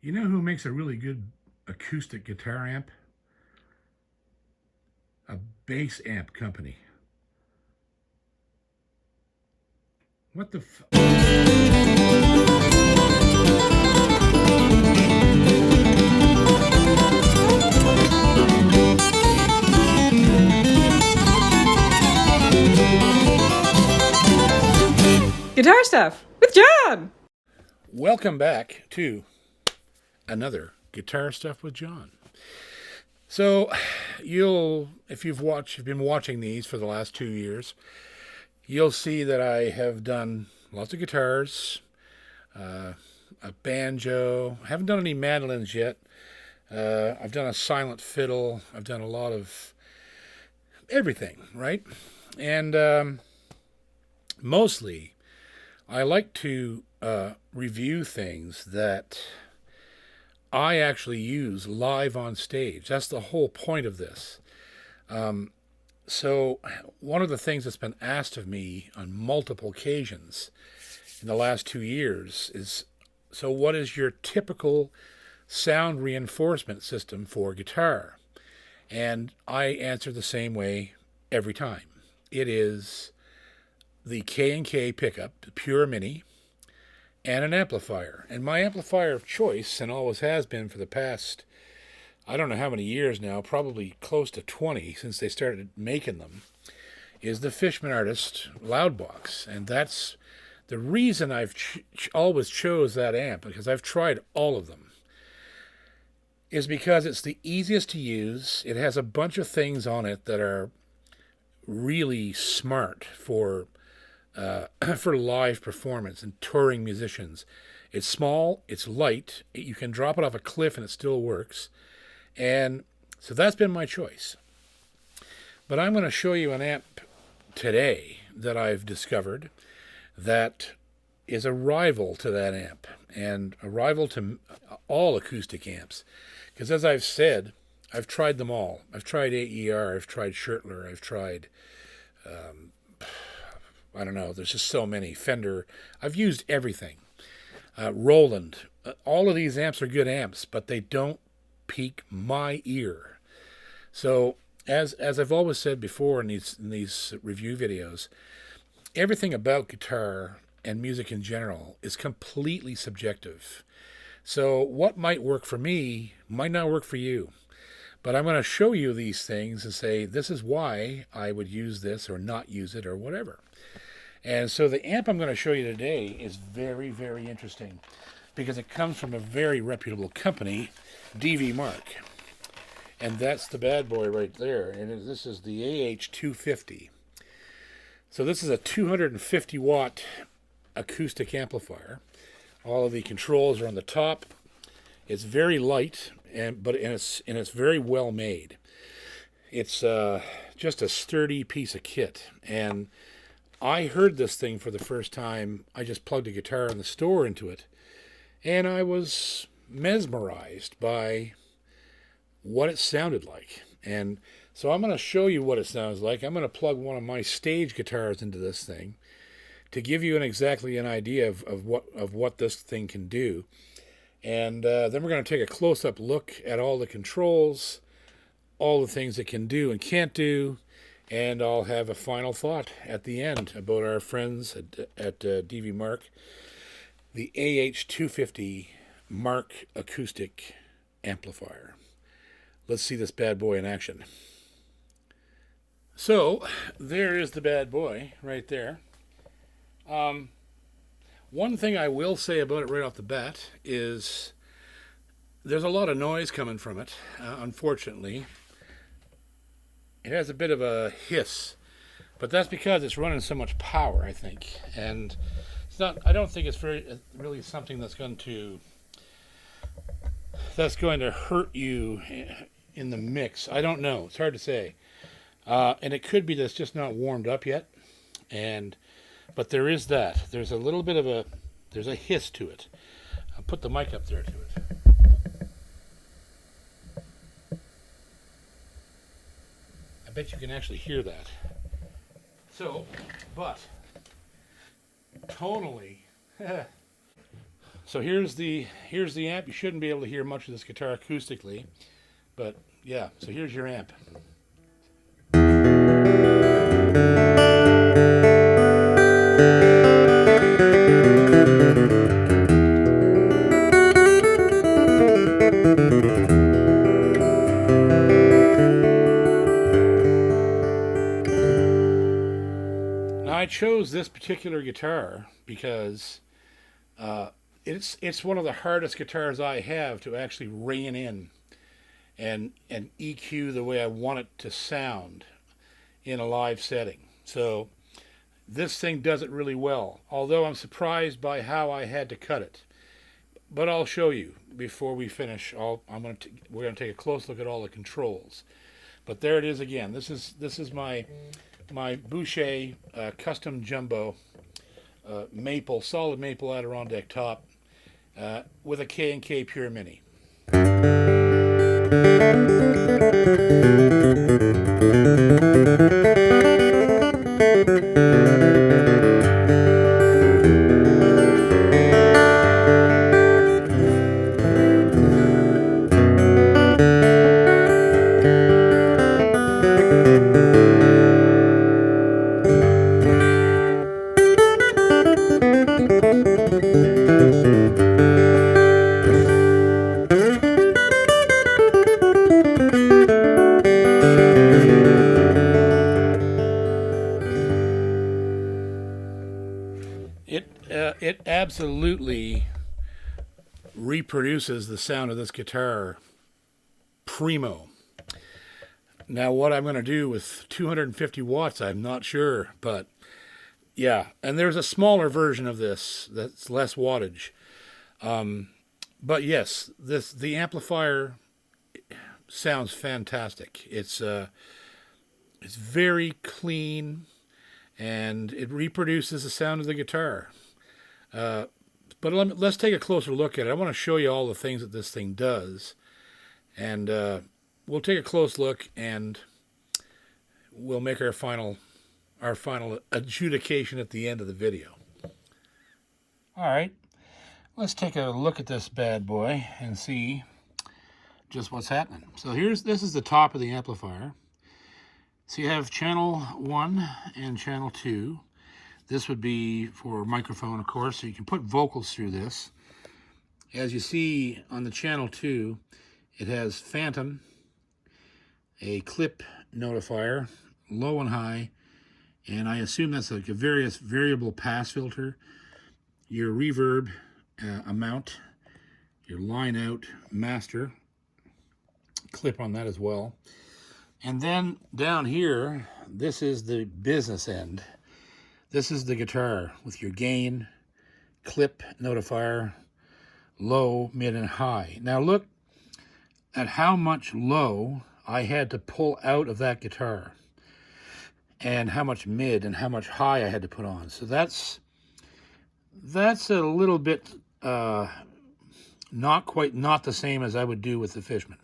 You know who makes a really good acoustic guitar amp? A bass amp company. What the f... Guitar Stuff with John! Welcome back to another Guitar Stuff with John. So, if you've been watching these for the last 2 years, you'll see that I have done lots of guitars, a banjo. I haven't done any mandolins yet. I've done a silent fiddle. I've done a lot of everything, right? And mostly, I like to review things that I actually use live on stage. That's the whole point of this. So one of the things that's been asked of me on multiple occasions in the last 2 years is, so what is your typical sound reinforcement system for guitar? And I answer the same way every time. It is the K&K pickup, the Pure Mini, and an amplifier. And my amplifier of choice, and always has been for the past, I don't know how many years now, probably close to 20 since they started making them, is the Fishman Artist Loudbox. And that's the reason I've always chose that amp, because I've tried all of them, is because it's the easiest to use. It has a bunch of things on it that are really smart for live performance and touring musicians. It's small, it's light, you can drop it off a cliff and it still works. And so that's been my choice. But I'm going to show you an amp today that I've discovered that is a rival to that amp, and a rival to all acoustic amps. Because as I've said, I've tried them all. I've tried AER, I've tried Schertler, I've tried I don't know, there's just so many. Fender, I've used everything. Roland, all of these amps are good amps, but they don't pique my ear. So, as I've always said before in these review videos, everything about guitar and music in general is completely subjective. So, what might work for me might not work for you. But I'm going to show you these things and say, this is why I would use this or not use it or whatever. And so the amp I'm going to show you today is very, very interesting because it comes from a very reputable company, DV Mark. And that's the bad boy right there. And this is the AH250. So this is a 250 watt acoustic amplifier. All of the controls are on the top. It's very light, but it's very well made. It's just a sturdy piece of kit. And I heard this thing for the first time. I just plugged a guitar in the store into it, and I was mesmerized by what it sounded like. And so I'm going to show you what it sounds like. I'm going to plug one of my stage guitars into this thing to give you exactly an idea of what this thing can do. And then we're going to take a close-up look at all the controls, all the things it can do and can't do, and I'll have a final thought at the end about our friends at DV Mark, the AH250 Mark acoustic amplifier. Let's see this bad boy in action. So, there is the bad boy right there. One thing I will say about it right off the bat is there's a lot of noise coming from it, unfortunately. It has a bit of a hiss, but that's because it's running so much power, I think. And it's not, I don't think it's really something that's going to hurt you in the mix. I don't know. It's hard to say. And it could be that it's just not warmed up yet. But there is that. There's a little bit of there's a hiss to it. I'll put the mic up there to it. I bet you can actually hear that. So, but tonally, So here's the amp. You shouldn't be able to hear much of this guitar acoustically, but yeah. So here's your amp. Now I chose this particular guitar because it's one of the hardest guitars I have to actually rein in and EQ the way I want it to sound in a live setting. So this thing does it really well, although I'm surprised by how I had to cut it. But I'll show you before we finish. We're going to take a close look at all the controls. But there it is again. This is my Boucher custom jumbo maple, solid maple Adirondack top with a K&K Pure Mini. It absolutely reproduces the sound of this guitar primo. Now what I'm going to do with 250 watts, I'm not sure, but yeah. And there's a smaller version of this that's less wattage. But yes, the amplifier sounds fantastic. It's very clean, and it reproduces the sound of the guitar. But let's take a closer look at it. I want to show you all the things that this thing does, and we'll take a close look, and we'll make our final adjudication at the end of the video. All right, let's take a look at this bad boy and see just what's happening. So this is the top of the amplifier. So you have channel 1 and channel 2. This would be for microphone, of course, so you can put vocals through this. As you see on the channel 2, it has phantom, a clip notifier, low and high, and I assume that's like a variable pass filter, your reverb amount, your line out master, clip on that as well. And then down here, this is the business end. This is the guitar with your gain, clip notifier, low, mid, and high. Now look at how much low I had to pull out of that guitar, and how much mid and how much high I had to put on. So that's a little bit not the same as I would do with the Fishman.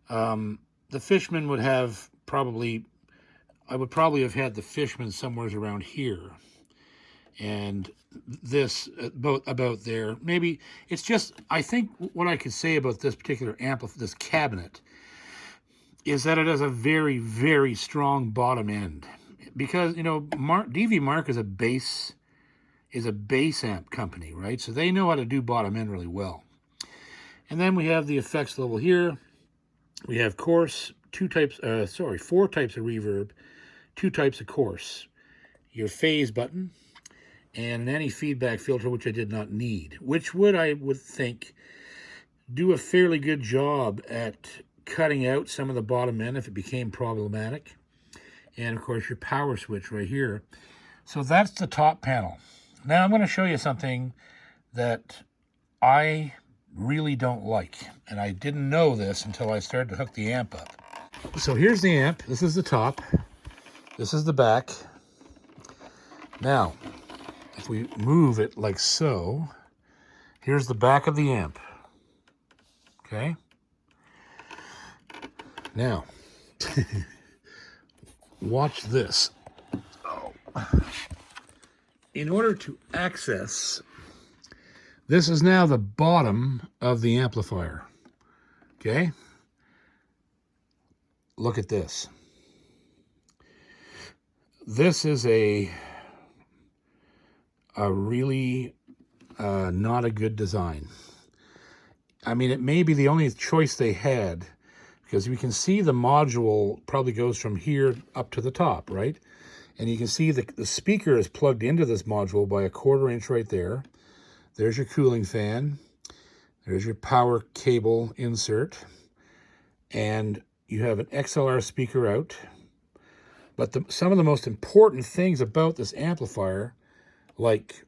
The Fishman would have I would probably have had the Fishman somewhere around here, and this about there. Maybe it's just, I think what I could say about this particular this cabinet is that it has a very, very strong bottom end, because DV Mark is a bass amp company, right? So they know how to do bottom end really well. And then we have the effects level here. We have coarse, 4 types of reverb, 2 types of coarse, your phase button, and an anti-feedback filter, which I did not need, which I would think do a fairly good job at cutting out some of the bottom end if it became problematic. And of course your power switch right here. So that's the top panel. Now I'm going to show you something that I really don't like, and I didn't know this until I started to hook the amp up. So here's the amp. This is the top. This is the back. Now, if we move it like so, here's the back of the amp. Okay? Now, watch this. In order to access This is now the bottom of the amplifier. Okay? Look at this. This is a really not a good design. I mean, it may be the only choice they had, because we can see the module probably goes from here up to the top, right? And you can see the speaker is plugged into this module by a 1/4 inch right there. There's your cooling fan. There's your power cable insert. And you have an XLR speaker out. But some of the most important things about this amplifier, like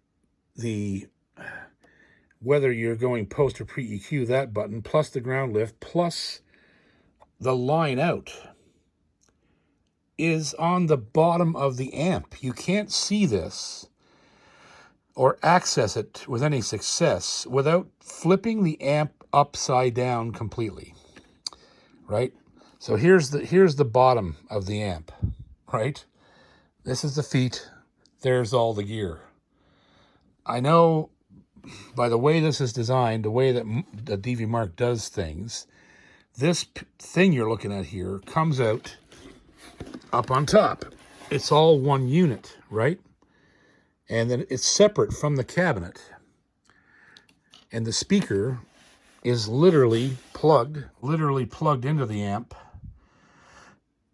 whether you're going post or pre-EQ, that button, plus the ground lift, plus the line out, is on the bottom of the amp. You can't see this or access it with any success without flipping the amp upside down completely, right? So here's the bottom of the amp, right? This is the feet. There's all the gear. I know by the way this is designed, the way that the DV Mark does things, this thing you're looking at here comes out up on top. It's all one unit, right? And then it's separate from the cabinet. And the speaker is literally plugged into the amp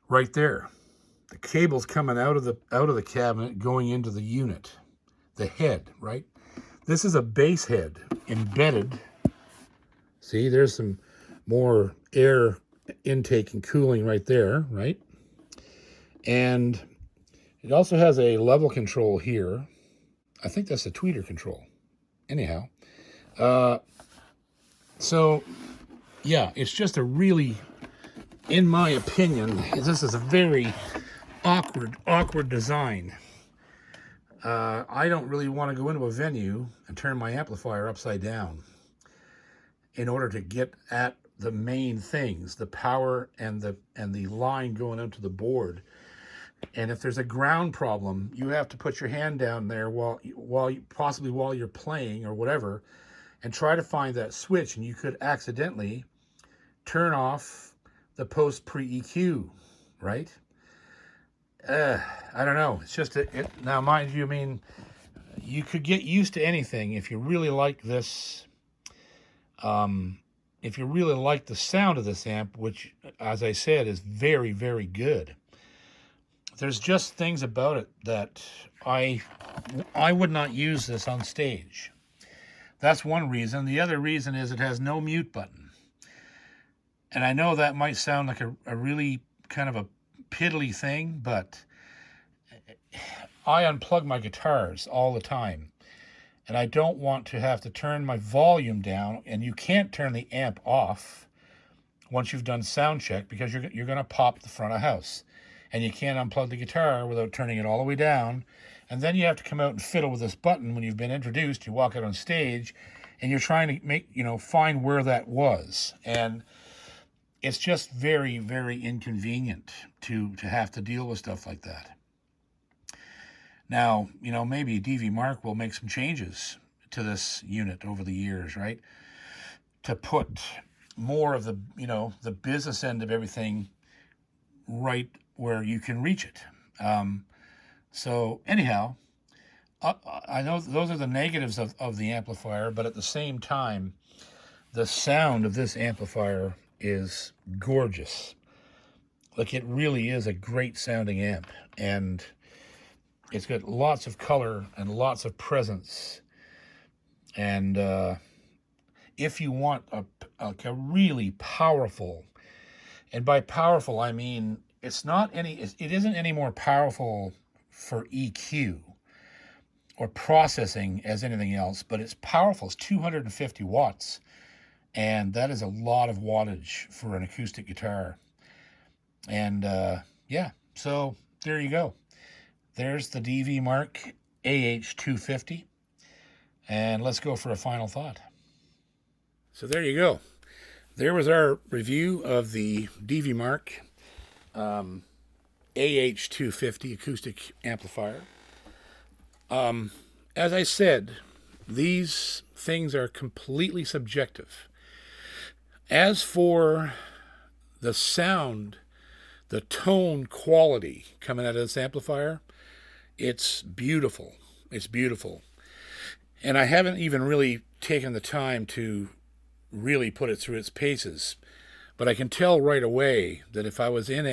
right there. The cable's coming out of the cabinet going into the unit, the head, right? This is a bass head embedded. See, there's some more air intake and cooling right there, right? And it also has a level control here. I think that's the tweeter control. Anyhow, so yeah, it's just a really, in my opinion, this is a very awkward design. I don't really want to go into a venue and turn my amplifier upside down in order to get at the main things, the power and the line going out to the board. And if there's a ground problem, you have to put your hand down there while you're playing or whatever, and try to find that switch, and you could accidentally turn off the post pre-EQ, right? I don't know. It's just now, mind you, I mean, you could get used to anything if you really like this. If you really like the sound of this amp, which, as I said, is very, very good. There's just things about it that I would not use this on stage. That's one reason. The other reason is it has no mute button. And I know that might sound like a really kind of a piddly thing, but I unplug my guitars all the time. And I don't want to have to turn my volume down, and you can't turn the amp off once you've done sound check, because you're going to pop the front of house. And you can't unplug the guitar without turning it all the way down. And then you have to come out and fiddle with this button when you've been introduced. You walk out on stage, and you're trying to find where that was. And it's just very, very inconvenient to have to deal with stuff like that. Now, maybe DV Mark will make some changes to this unit over the years, right? To put more of the business end of everything right where you can reach it. So anyhow, I know those are the negatives of the amplifier, but at the same time, the sound of this amplifier is gorgeous. Like, it really is a great sounding amp, and it's got lots of color and lots of presence. And if you want a really powerful, and by powerful I mean it isn't any more powerful for EQ or processing as anything else, but it's powerful. It's 250 watts, and that is a lot of wattage for an acoustic guitar. And yeah, so there you go. There's the DV Mark AH250, and let's go for a final thought. So there you go. There was our review of the DV Mark AH250 acoustic amplifier. As I said, these things are completely subjective. As for the sound, the tone quality coming out of this amplifier, it's beautiful. It's beautiful. And I haven't even really taken the time to really put it through its paces. But I can tell right away that if I was in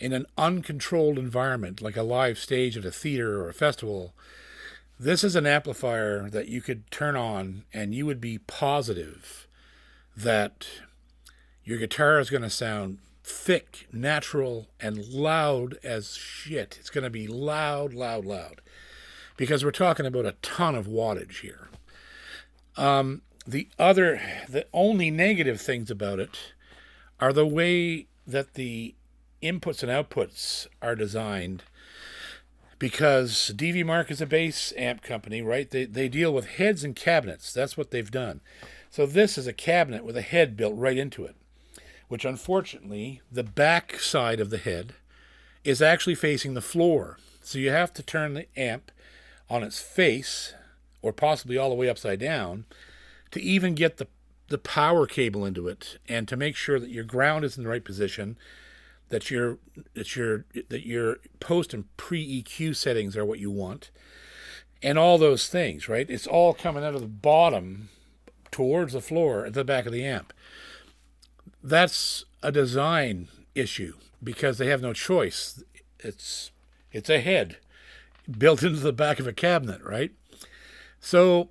an uncontrolled environment, like a live stage at a theater or a festival, this is an amplifier that you could turn on and you would be positive that your guitar is going to sound thick, natural, and loud as shit. It's going to be loud, loud, loud. Because we're talking about a ton of wattage here. The only negative things about it are the way that the inputs and outputs are designed. Because DV Mark is a bass amp company, right? They deal with heads and cabinets. That's what they've done. So this is a cabinet with a head built right into it, which unfortunately, the back side of the head is actually facing the floor. So you have to turn the amp on its face, or possibly all the way upside down, to even get the power cable into it, and to make sure that your ground is in the right position, that your post and pre-EQ settings are what you want, and all those things, right? It's all coming out of the bottom towards the floor at the back of the amp. That's a design issue because they have no choice. It's a head built into the back of a cabinet, right? So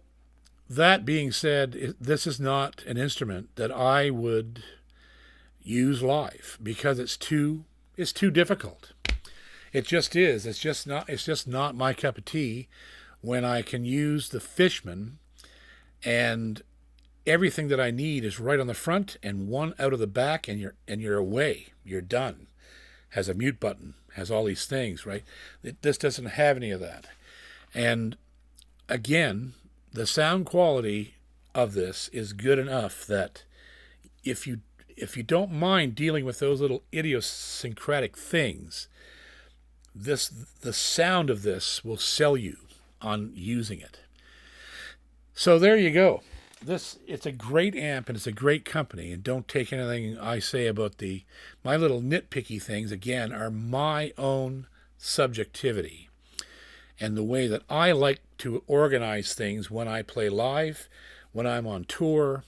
that being said, this is not an instrument that I would use live because it's too difficult. It just is. It's just not my cup of tea when I can use the Fishman and everything that I need is right on the front and one out of the back, and you're away. You're done. Has a mute button, has all these things, right? This doesn't have any of that. And again, the sound quality of this is good enough that if you don't mind dealing with those little idiosyncratic things, the sound of this will sell you on using it. So there you go. It's a great amp and it's a great company, and don't take anything I say about my little nitpicky things, again, are my own subjectivity and the way that I like to organize things when I play live. When I'm on tour,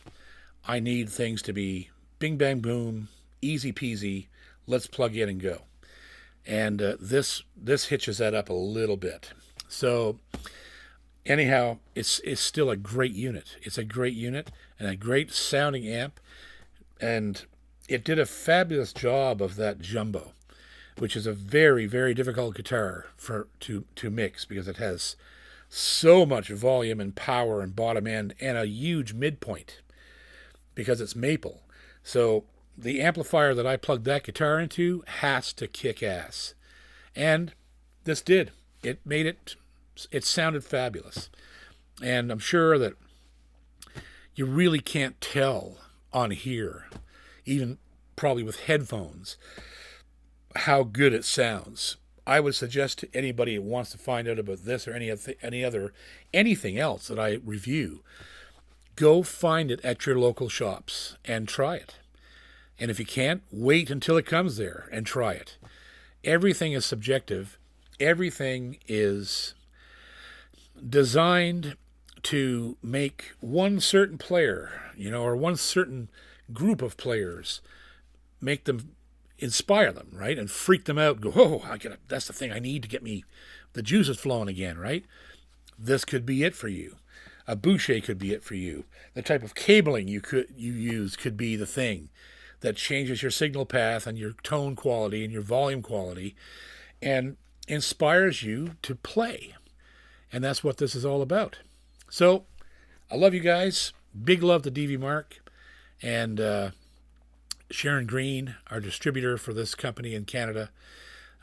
I need things to be bing bang boom, easy peasy, let's plug in and go. And this hitches that up a little bit. So anyhow, it's still a great unit. It's a great unit and a great sounding amp. And it did a fabulous job of that jumbo, which is a very, very difficult guitar to mix because it has so much volume and power and bottom end and a huge midpoint because it's maple. So the amplifier that I plugged that guitar into has to kick ass. And this did. It sounded fabulous. And I'm sure that you really can't tell on here, even probably with headphones, how good it sounds. I would suggest to anybody who wants to find out about this or anything else that I review, go find it at your local shops and try it. And if you can't, wait until it comes there and try it. Everything is subjective. Everything is designed to make one certain player, or one certain group of players, inspire them, right? And freak them out, go, oh, that's the thing I need to get me the juices flowing again, right? This could be it for you. A Boucher could be it for you. The type of cabling you use could be the thing that changes your signal path and your tone quality and your volume quality and inspires you to play. And that's what this is all about. So, I love you guys. Big love to DV Mark and Sharon Green, our distributor for this company in Canada,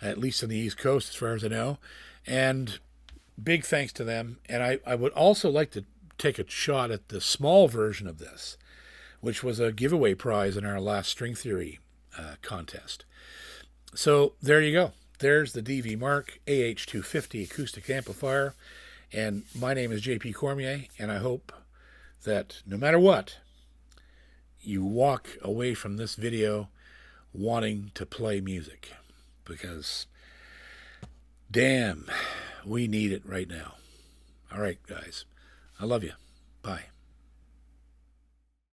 at least on the East Coast as far as I know. And big thanks to them. And I would also like to take a shot at the small version of this, which was a giveaway prize in our last String Theory contest. So there you go. There's the DV Mark AH250 acoustic amplifier. And my name is JP Cormier, and I hope that no matter what, you walk away from this video wanting to play music, because damn, we need it right now. All right, guys. I love you. Bye.